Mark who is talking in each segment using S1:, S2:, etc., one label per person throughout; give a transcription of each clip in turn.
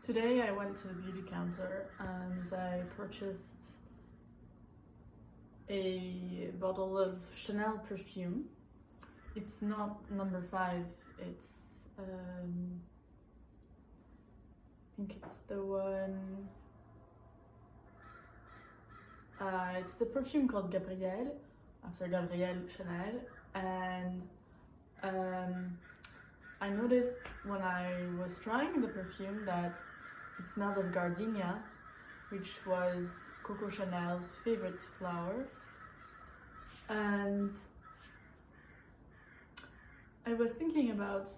S1: Today I went to the beauty counter and I purchased a bottle of Chanel perfume. It's not number 5, it's I think it's the one, it's the perfume called Gabrielle, after Gabrielle Chanel, and I noticed when I was trying the perfume that it smelled of gardenia, which was Coco Chanel's favorite flower. And I was thinking about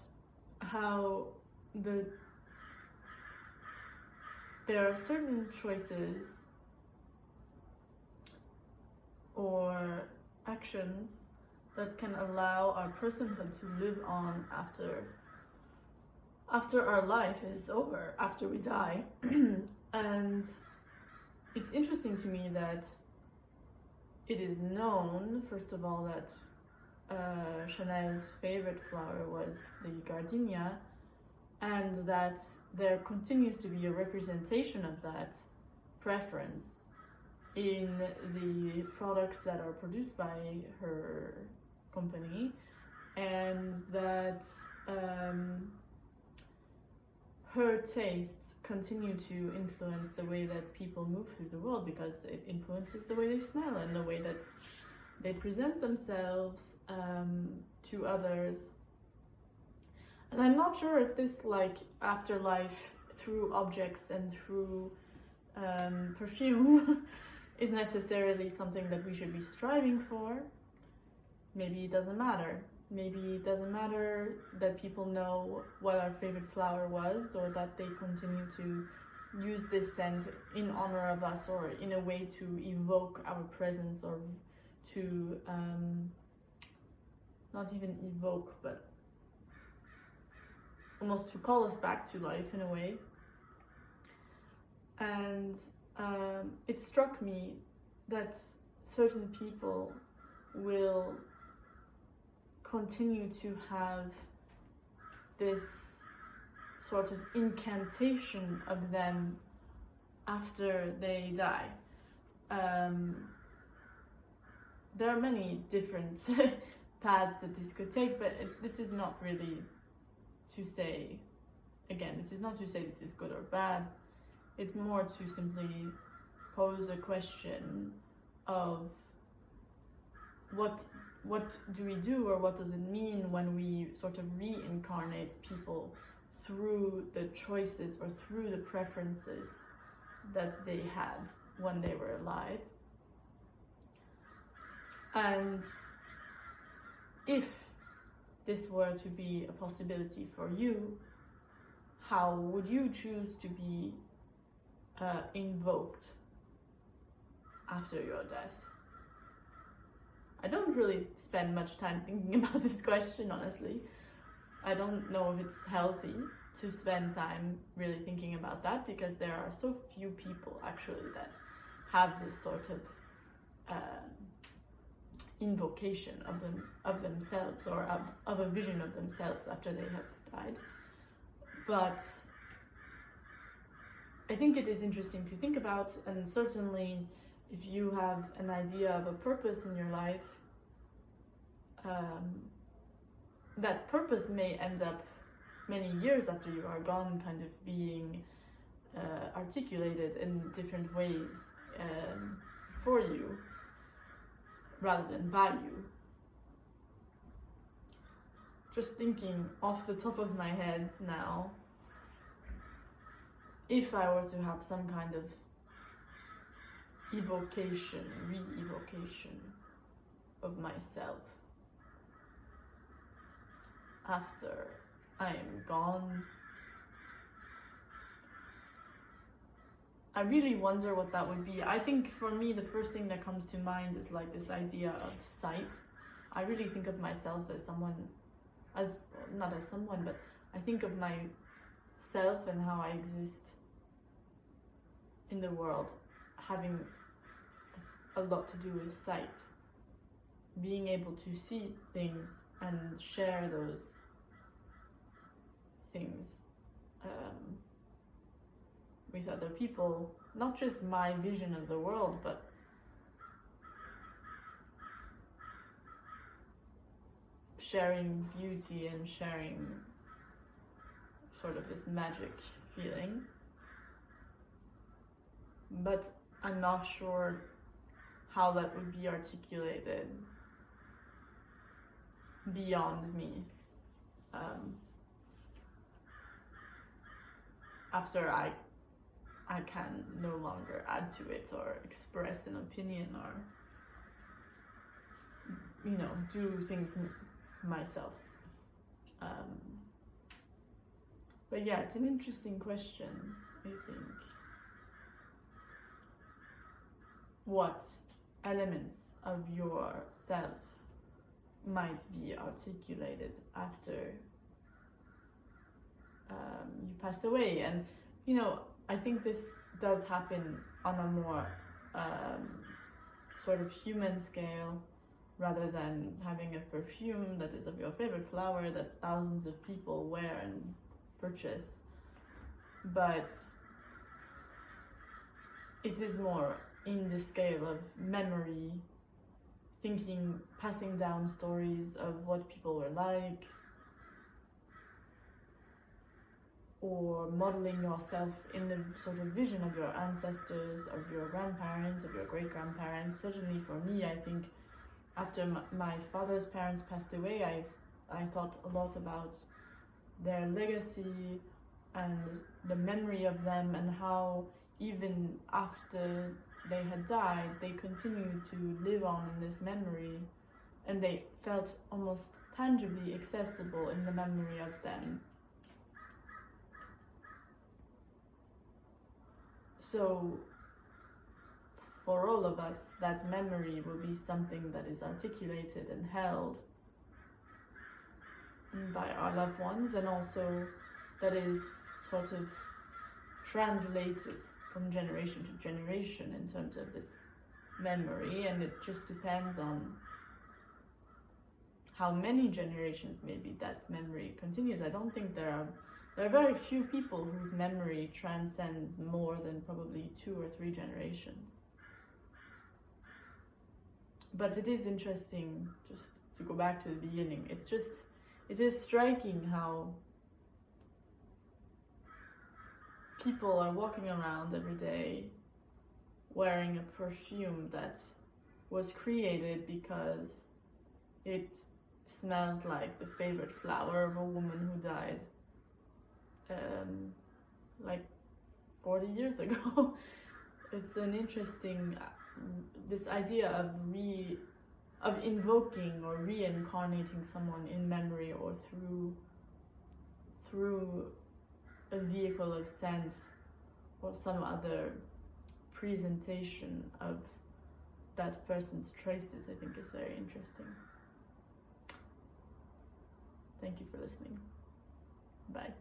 S1: how there are certain choices or actions that can allow our personhood to live on after our life is over, after we die. And it's interesting to me that it is known, first of all, that Chanel's favorite flower was the gardenia, and that there continues to be a representation of that preference in the products that are produced by her company, and that her tastes continue to influence the way that people move through the world, because it influences the way they smell and the way that they present themselves to others. And I'm not sure if this afterlife through objects and through perfume is necessarily something that we should be striving for. Maybe it doesn't matter. Maybe it doesn't matter that people know what our favorite flower was, or that they continue to use this scent in honor of us, or in a way to evoke our presence, or to not even evoke, but almost to call us back to life in a way. And it struck me that certain people will continue to have this sort of incantation of them after they die. There are many different paths that this could take, but this is not really to say, again, this is not to say this is good or bad. It's more to simply pose a question of what do we do, or what does it mean when we sort of reincarnate people through the choices or through the preferences that they had when they were alive. And if this were to be a possibility for you, how would you choose to be invoked after your death? I don't really spend much time thinking about this question, honestly. I don't know if it's healthy to spend time really thinking about that, because there are so few people actually that have this sort of invocation of themselves, or of a vision of themselves after they have died. But I think it is interesting to think about, and certainly if you have an idea of a purpose in your life, that purpose may end up many years after you are gone, kind of being articulated in different ways for you, rather than by you. Just thinking off the top of my head now, if I were to have some kind of evocation, re-evocation of myself after I am gone, I really wonder what that would be. I think for me, the first thing that comes to mind is this idea of sight. I really think of myself as someone, not as someone, but I think of myself and how I exist in the world having a lot to do with sight. Being able to see things and share those things with other people, not just my vision of the world, but sharing beauty and sharing sort of this magic feeling. But I'm not sure how that would be articulated beyond me. After I can no longer add to it or express an opinion or, you know, do things myself. But yeah, it's an interesting question, I think. What elements of yourself might be articulated after you pass away? And, you know, I think this does happen on a more sort of human scale, rather than having a perfume that is of your favorite flower that thousands of people wear and purchase. But it is more in the scale of memory, thinking, passing down stories of what people were like, or modeling yourself in the sort of vision of your ancestors, of your grandparents, of your great-grandparents. Certainly for me, I think after my father's parents passed away, I thought a lot about their legacy and the memory of them, and how even after they had died, they continued to live on in this memory, and they felt almost tangibly accessible in the memory of them. So for all of us, that memory will be something that is articulated and held by our loved ones, and also that is sort of translated from generation to generation in terms of this memory. And it just depends on how many generations maybe that memory continues. I don't think there are very few people whose memory transcends more than probably 2 or 3 generations. But it is interesting, just to go back to the beginning, it is striking how people are walking around every day wearing a perfume that was created because it smells like the favorite flower of a woman who died like 40 years ago. It's an interesting, this idea of invoking or reincarnating someone in memory or through a vehicle of sense or some other presentation of that person's traces, I think is very interesting. Thank you for listening. Bye.